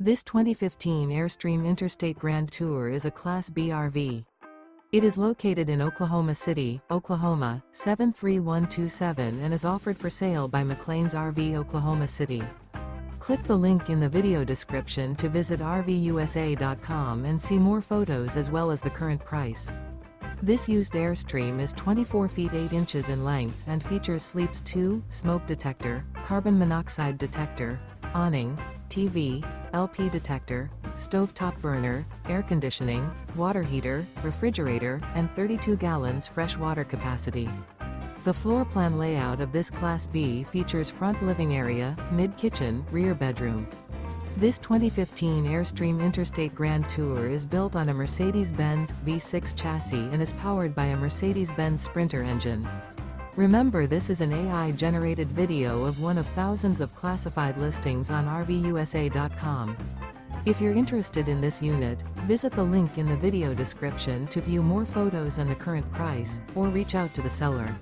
This 2015 Airstream Interstate Grand Tour is a Class B RV. It is located in Oklahoma City, Oklahoma, 73127 and is offered for sale by McClain's RV Oklahoma City. Click the link in the video description to visit RVUSA.com and see more photos as well as the current price. This used Airstream is 24 feet 8 inches in length and features sleeps 2, smoke detector, carbon monoxide detector, awning, TV, LP detector, stovetop burner, air conditioning, water heater, refrigerator, and 32 gallons fresh water capacity. The floor plan layout of this Class B features front living area, mid-kitchen, rear bedroom. This 2015 Airstream Interstate Grand Tour is built on a Mercedes-Benz V6 chassis and is powered by a Mercedes-Benz Sprinter engine. Remember, this is an AI-generated video of one of thousands of classified listings on RVUSA.com. If you're interested in this unit, visit the link in the video description to view more photos and the current price, or reach out to the seller.